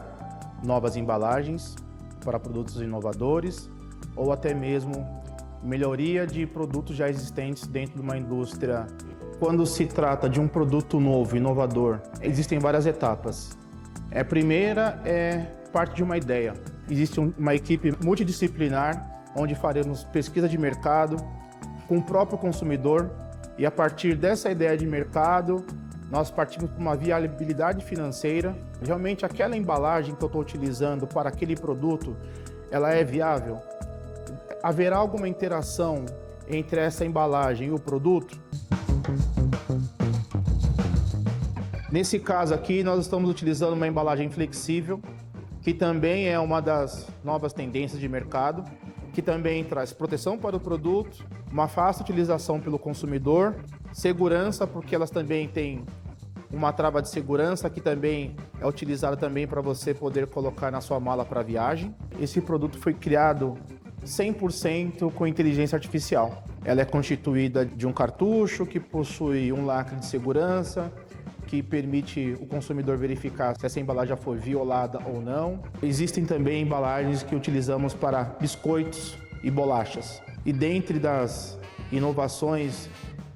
novas embalagens para produtos inovadores ou até mesmo melhoria de produtos já existentes dentro de uma indústria. Quando se trata de um produto novo, inovador, existem várias etapas. A primeira é parte de uma ideia. Existe uma equipe multidisciplinar onde faremos pesquisa de mercado com o próprio consumidor e a partir dessa ideia de mercado, nós partimos para uma viabilidade financeira. Realmente aquela embalagem que eu estou utilizando para aquele produto, ela é viável? Haverá alguma interação entre essa embalagem e o produto? Nesse caso aqui, nós estamos utilizando uma embalagem flexível, que também é uma das novas tendências de mercado, que também traz proteção para o produto, uma fácil utilização pelo consumidor, segurança, porque elas também têm uma trava de segurança que também é utilizada também para você poder colocar na sua mala para viagem. Esse produto foi criado 100% com inteligência artificial. Ela é constituída de um cartucho que possui um lacre de segurança, que permite o consumidor verificar se essa embalagem já foi violada ou não. Existem também embalagens que utilizamos para biscoitos e bolachas. E dentre das inovações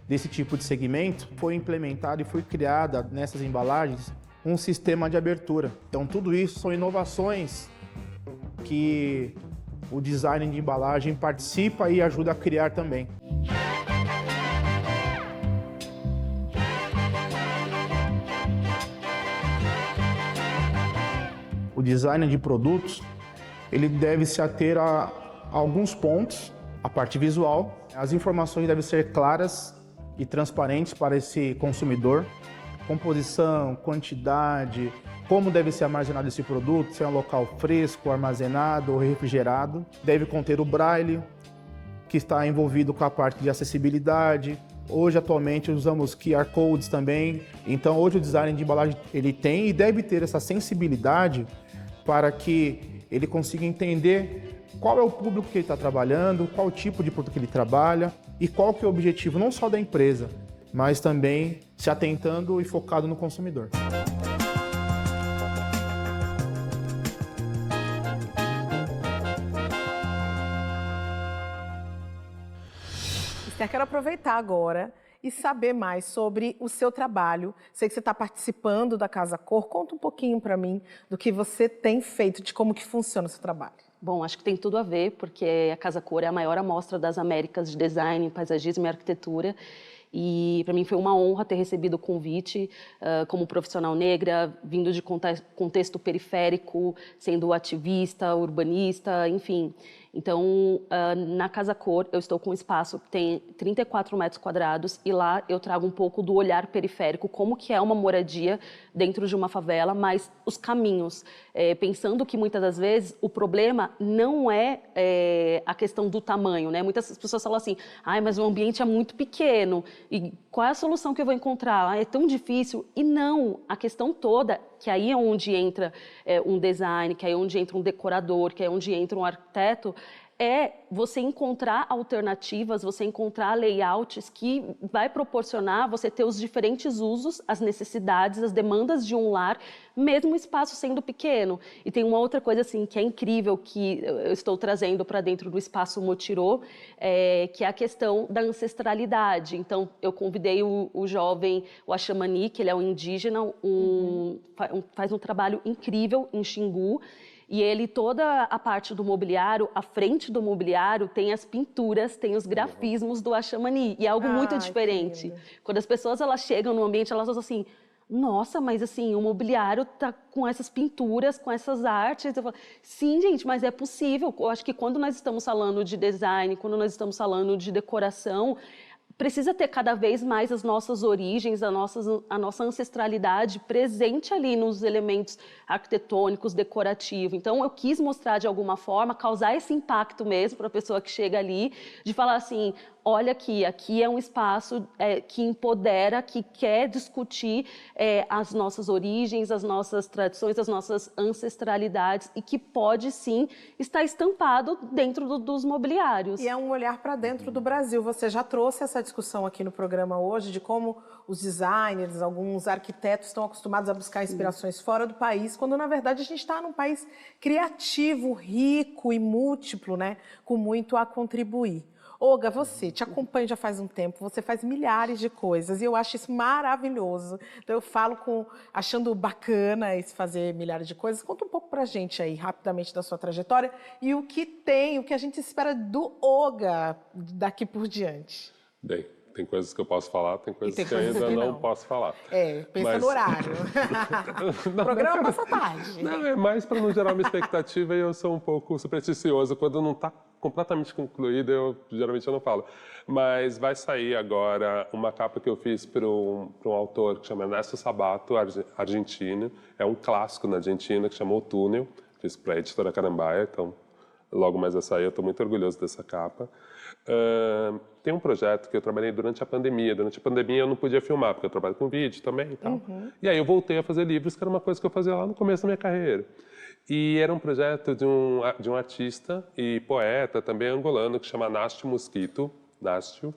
desse tipo de segmento, foi implementado e foi criada nessas embalagens um sistema de abertura. Então tudo isso são inovações que o design de embalagem participa e ajuda a criar também. O design de produtos, ele deve se ater a alguns pontos. A parte visual, as informações devem ser claras e transparentes para esse consumidor. Composição, quantidade, como deve ser armazenado esse produto, se é um local fresco, armazenado ou refrigerado. Deve conter o braille, que está envolvido com a parte de acessibilidade. Hoje, atualmente, usamos QR Codes também. Então, hoje o design de embalagem ele tem e deve ter essa sensibilidade para que ele consiga entender qual é o público que ele está trabalhando, qual o tipo de produto que ele trabalha e qual que é o objetivo não só da empresa, mas também se atentando e focado no consumidor. Esther, quero aproveitar agora e saber mais sobre o seu trabalho. Sei que você está participando da Casa Cor. Conta um pouquinho para mim do que você tem feito, de como que funciona o seu trabalho. Bom, acho que tem tudo a ver, porque a Casa Cor é a maior amostra das Américas de design, paisagismo e arquitetura. E para mim foi uma honra ter recebido o convite como profissional negra, vindo de contexto periférico, sendo ativista, urbanista, enfim. Então, na Casa Cor, eu estou com um espaço que tem 34 metros quadrados e lá eu trago um pouco do olhar periférico, como que é uma moradia dentro de uma favela, mas os caminhos. Pensando que muitas das vezes o problema não é a questão do tamanho, né? Muitas pessoas falam assim, mas o ambiente é muito pequeno e qual é a solução que eu vou encontrar? É tão difícil. E não, a questão toda, que aí é onde entra um design, que aí é onde entra um decorador, que é onde entra um arquiteto, é você encontrar alternativas, você encontrar layouts que vai proporcionar você ter os diferentes usos, as necessidades, as demandas de um lar, mesmo o espaço sendo pequeno. E tem uma outra coisa assim que é incrível que eu estou trazendo para dentro do espaço Motirô, que é a questão da ancestralidade. Então, eu convidei o jovem, o Axamani, que ele é um indígena, faz um trabalho incrível em Xingu. E ele, toda a parte do mobiliário, a frente do mobiliário, tem as pinturas, tem os grafismos do Axamani. E é algo muito diferente. Quando as pessoas elas chegam no ambiente, elas falam assim, nossa, mas assim, o mobiliário tá com essas pinturas, com essas artes. Eu falo, sim, gente, mas é possível. Eu acho que quando nós estamos falando de design, quando nós estamos falando de decoração, precisa ter cada vez mais as nossas origens, a nossa ancestralidade presente ali nos elementos arquitetônicos, decorativos. Então, eu quis mostrar de alguma forma, causar esse impacto mesmo para a pessoa que chega ali, de falar assim, olha aqui é um espaço que empodera, que quer discutir as nossas origens, as nossas tradições, as nossas ancestralidades e que pode sim estar estampado dentro dos mobiliários. E é um olhar para dentro do Brasil. Você já trouxe essa discussão aqui no programa hoje de como os designers, alguns arquitetos estão acostumados a buscar inspirações fora do país, quando na verdade a gente está num país criativo, rico e múltiplo, né, com muito a contribuir. Olga, você, te acompanho já faz um tempo, você faz milhares de coisas e eu acho isso maravilhoso. Então eu falo achando bacana esse fazer milhares de coisas. Conta um pouco pra gente aí, rapidamente, da sua trajetória e o que a gente espera do Olga daqui por diante. Bem, tem coisas que eu posso falar, tem coisas que eu ainda não posso falar. Pensa no horário. O programa passa tarde. Não, é mais para não gerar uma expectativa e eu sou um pouco supersticioso. Quando não está completamente concluído, geralmente eu não falo. Mas vai sair agora uma capa que eu fiz para um autor que chama Ernesto Sabato, argentino. É um clássico na Argentina que chamou O Túnel. Fiz para a editora Carambaia, então logo mais vai sair. Eu estou muito orgulhoso dessa capa. Tem um projeto que eu trabalhei durante a pandemia. Durante a pandemia eu não podia filmar, porque eu trabalho com vídeo também e tal. E aí eu voltei a fazer livros, que era uma coisa que eu fazia lá no começo da minha carreira. E era um projeto de um artista e poeta também angolano, que chama Nástio Mosquito. Nástio.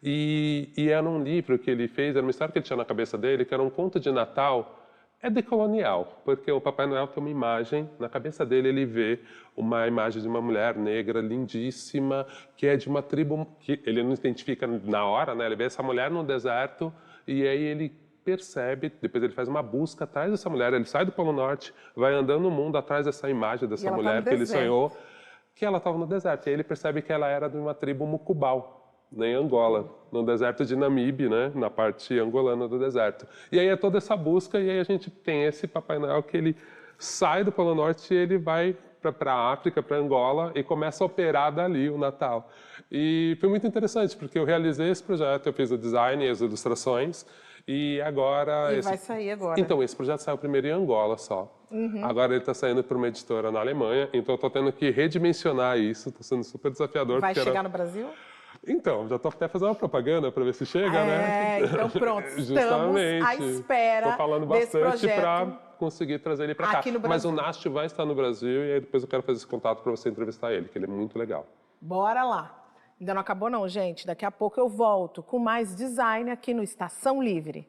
E era um livro que ele fez, era uma história que ele tinha na cabeça dele, que era um conto de Natal. É decolonial, porque o Papai Noel tem uma imagem, na cabeça dele ele vê uma imagem de uma mulher negra lindíssima, que é de uma tribo que ele não identifica na hora, né? Ele vê essa mulher no deserto e aí ele percebe, depois ele faz uma busca atrás dessa mulher, ele sai do Polo Norte, vai andando no mundo atrás dessa imagem dessa mulher que ele sonhou, que ela estava no deserto. E aí ele percebe que ela era de uma tribo Mucubal, em Angola, no deserto de Namibe, né, na parte angolana do deserto. E aí é toda essa busca e aí a gente tem esse Papai Noel que ele sai do Polo Norte e ele vai para a África, para Angola e começa a operar dali o Natal. E foi muito interessante porque eu realizei esse projeto, eu fiz o design e as ilustrações e agora... vai sair agora. Então, esse projeto saiu primeiro em Angola só. Agora ele está saindo para uma editora na Alemanha, então eu estou tendo que redimensionar isso, está sendo super desafiador. Vai chegar no Brasil? Então, já estou até fazendo uma propaganda para ver se chega, né? Então pronto, estamos justamente à espera. Estou falando bastante para conseguir trazer ele para cá. Mas o Nástio vai estar no Brasil e aí depois eu quero fazer esse contato para você entrevistar ele, que ele é muito legal. Bora lá. Ainda não acabou não, gente. Daqui a pouco eu volto com mais design aqui no Estação Livre.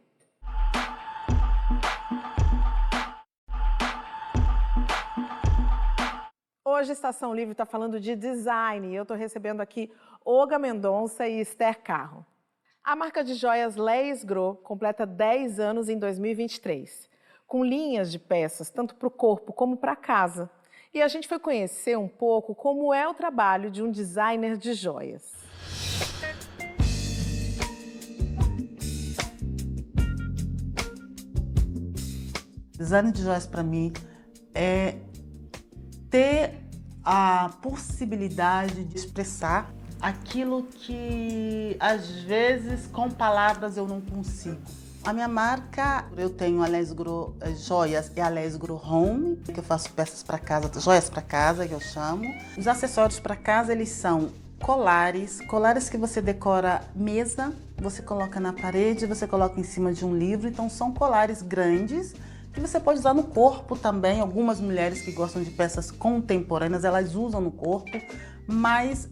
Hoje a Estação Livre está falando de design e eu estou recebendo aqui Olga Mendonça e Esther Carro. A marca de joias Les Gros completa 10 anos em 2023, com linhas de peças tanto para o corpo como para casa. E a gente foi conhecer um pouco como é o trabalho de um designer de joias. Design de joias para mim é ter a possibilidade de expressar aquilo que às vezes com palavras eu não consigo. A minha marca, eu tenho a Les Gros Joias e a Les Gros Home, que eu faço peças para casa, joias para casa, que eu chamo. Os acessórios para casa, eles são colares que você decora mesa, você coloca na parede, você coloca em cima de um livro. Então são colares grandes que você pode usar no corpo também. Algumas mulheres que gostam de peças contemporâneas, elas usam no corpo, mas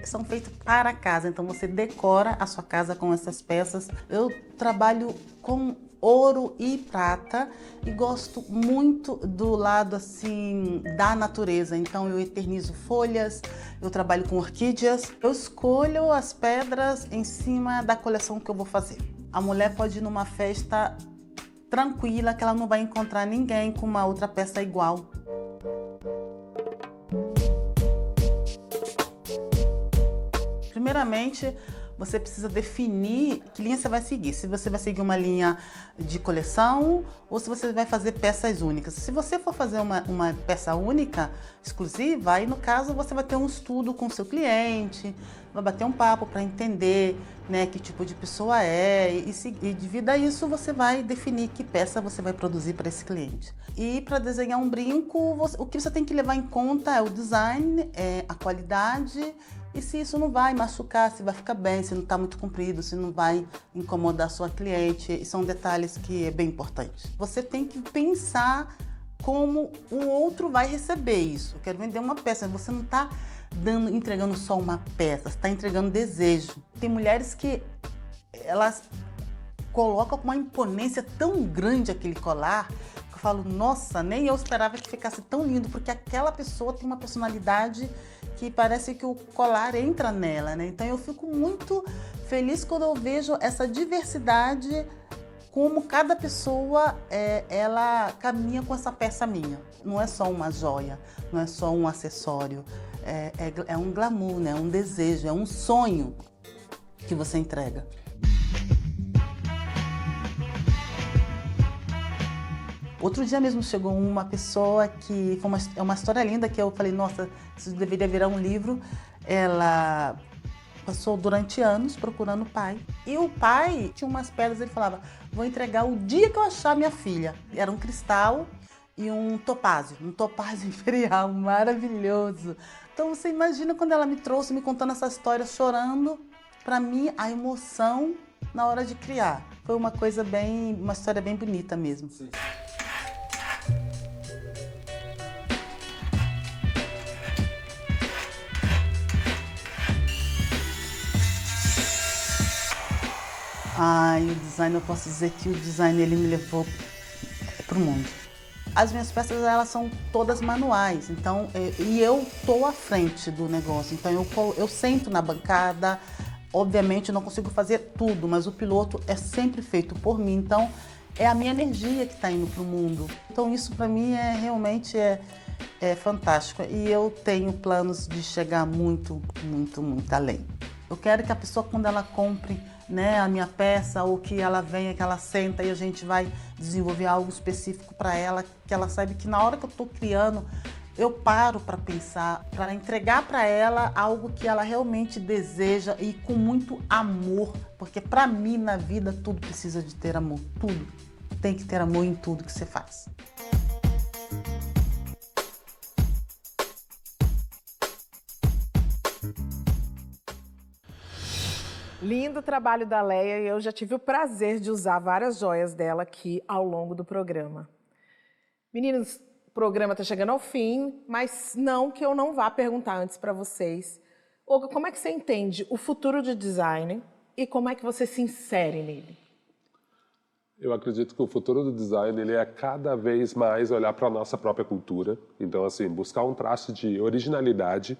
são feitas para casa, então você decora a sua casa com essas peças. Eu trabalho com ouro e prata e gosto muito do lado assim da natureza, então eu eternizo folhas, eu trabalho com orquídeas, eu escolho as pedras em cima da coleção que eu vou fazer. A mulher pode ir numa festa tranquila, que ela não vai encontrar ninguém com uma outra peça igual. Primeiramente, você precisa definir que linha você vai seguir. Se você vai seguir uma linha de coleção ou se você vai fazer peças únicas. Se você for fazer uma peça única, exclusiva, aí no caso você vai ter um estudo com o seu cliente, vai bater um papo para entender, né, que tipo de pessoa é e devido a isso você vai definir que peça você vai produzir para esse cliente. E para desenhar um brinco, o que você tem que levar em conta é o design, a qualidade, e se isso não vai machucar, se vai ficar bem, se não está muito comprido, se não vai incomodar a sua cliente. E são detalhes que é bem importante. Você tem que pensar como o outro vai receber isso. Eu quero vender uma peça, você não está entregando só uma peça, você está entregando desejo. Tem mulheres que elas colocam com uma imponência tão grande aquele colar, que eu falo, nossa, nem eu esperava que ficasse tão lindo, porque aquela pessoa tem uma personalidade que parece que o colar entra nela, né? Então eu fico muito feliz quando eu vejo essa diversidade, como cada pessoa ela caminha com essa peça minha. Não é só uma joia, não é só um acessório, é um glamour, né? É um desejo, é um sonho que você entrega. Outro dia mesmo chegou uma pessoa que foi uma história linda, que eu falei, nossa, isso deveria virar um livro. Ela passou durante anos procurando o pai. E o pai tinha umas pedras, ele falava, vou entregar o dia que eu achar minha filha. Era um cristal e um topázio imperial, maravilhoso. Então você imagina quando ela me trouxe, me contando essa história, chorando. Para mim, a emoção na hora de criar. Foi uma história bem bonita mesmo. Sim. O design, eu posso dizer que o design ele me levou para o mundo. As minhas peças, elas são todas manuais, então, e eu tô à frente do negócio, então eu sento na bancada. Obviamente eu não consigo fazer tudo, mas o piloto é sempre feito por mim, então é a minha energia que está indo para o mundo. Então isso para mim realmente é fantástico, e eu tenho planos de chegar muito, muito, muito além. Eu quero que a pessoa, quando ela compre, né, a minha peça, ou que ela venha, que ela senta e a gente vai desenvolver algo específico para ela, que ela saiba que na hora que eu estou criando, eu paro para pensar, para entregar para ela algo que ela realmente deseja e com muito amor, porque para mim na vida tudo precisa de ter amor, tudo. Tem que ter amor em tudo que você faz. Lindo trabalho da Leia, e eu já tive o prazer de usar várias joias dela aqui ao longo do programa. Meninos, o programa está chegando ao fim, mas não que eu não vá perguntar antes para vocês. Olga, como é que você entende o futuro do design e como é que você se insere nele? Eu acredito que o futuro do design ele é cada vez mais olhar para a nossa própria cultura. Então, assim, buscar um traço de originalidade,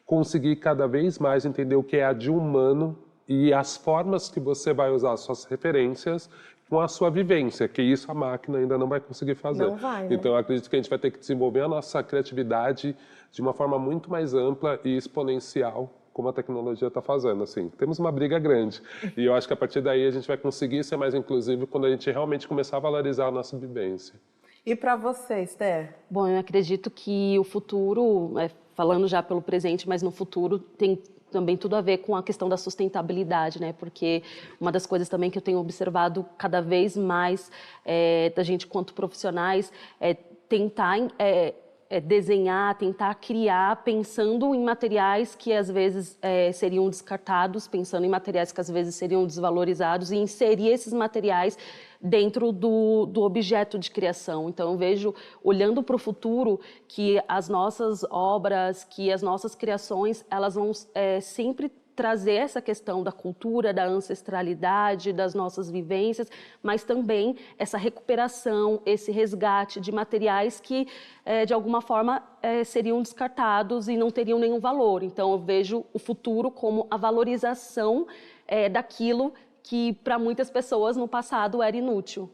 conseguir cada vez mais entender o que é a de humano e as formas que você vai usar as suas referências com a sua vivência, que isso a máquina ainda não vai conseguir fazer. Não vai, né? Então, eu acredito que a gente vai ter que desenvolver a nossa criatividade de uma forma muito mais ampla e exponencial, como a tecnologia está fazendo. Assim, temos uma briga grande. E eu acho que a partir daí a gente vai conseguir ser mais inclusivo quando a gente realmente começar a valorizar a nossa vivência. E para você, Esther? Bom, eu acredito que o futuro, falando já pelo presente, mas no futuro tem também tudo a ver com a questão da sustentabilidade, né? Porque uma das coisas também que eu tenho observado cada vez mais da gente quanto profissionais é tentar desenhar, tentar criar, pensando em materiais que às vezes seriam descartados, pensando em materiais que às vezes seriam desvalorizados e inserir esses materiais dentro do objeto de criação. Então, eu vejo, olhando para o futuro, que as nossas obras, que as nossas criações, elas vão sempre trazer essa questão da cultura, da ancestralidade, das nossas vivências, mas também essa recuperação, esse resgate de materiais que, de alguma forma, seriam descartados e não teriam nenhum valor. Então, eu vejo o futuro como a valorização daquilo que, para muitas pessoas, no passado era inútil.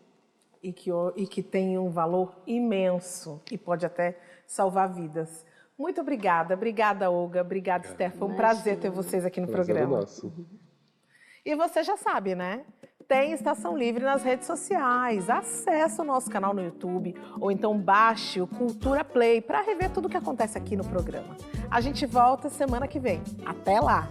E que tem um valor imenso e pode até salvar vidas. Muito obrigada. Obrigada, Olga. Obrigada, Esther. Foi um prazer ter vocês aqui no programa. Nosso. E você já sabe, né? Tem Estação Livre nas redes sociais. Acesse o nosso canal no YouTube ou então baixe o Cultura Play para rever tudo o que acontece aqui no programa. A gente volta semana que vem. Até lá!